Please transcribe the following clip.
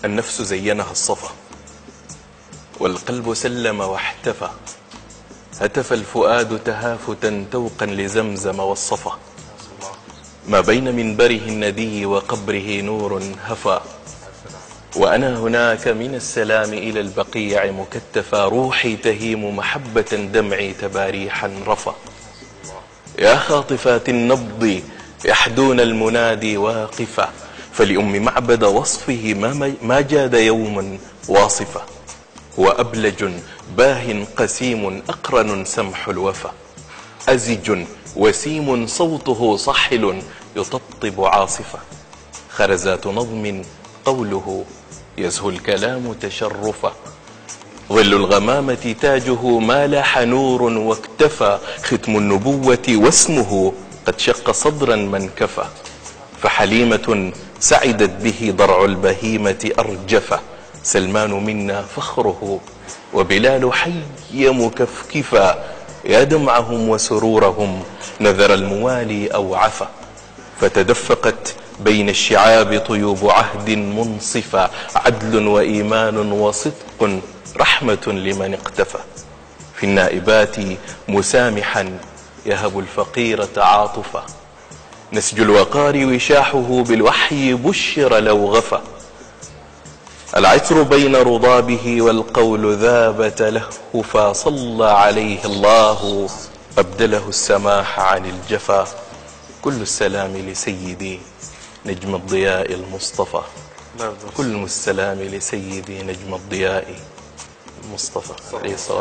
النفس زينها الصفا، والقلب سلم واحتفى، هتف الفؤاد تهافتا توقا لزمزم والصفا، ما بين منبره الندي وقبره نور هفى، وأنا هناك من السلام إلى البقيع مكتفى، روحي تهيم محبة دمعي تباريحا رفى، يا خاطفات النبض يحدون المنادي واقفة، فلأم معبد وصفه ما جاد يوما واصفة، هو أبلج باه قسيم أقرن سمح الوفا، أزج وسيم صوته صحل يطبطب عاصفة، خرزات نظم قوله يزهو الكلام تشرفا، ظل الغمامة تاجه ما لاح نور واكتفى، ختم النبوة واسمه قد شق صدرا من كفى، فحليمة سعدت به ضرع البهيمة أرجفة، سلمان منا فخره وبلال حي مكفكفا، يا دمعهم وسرورهم نذر الموالي أو عفا، فتدفقت بين الشعاب طيوب عهد منصفة، عدل وإيمان وصدق رحمة لمن اقتفى، في النائبات مسامحا يهب الفقير تعاطفا، نسج الوقار وشاحه بالوحي بشر لو غفى، العطر بين رضابه والقول ذاب تلهفا، صلى عليه الله أبدله السماح عن الجفا، كل السلام لسيدي نجم الضياء المصطفى، كل السلام لسيدي نجم الضياء المصطفى عليه الصلاة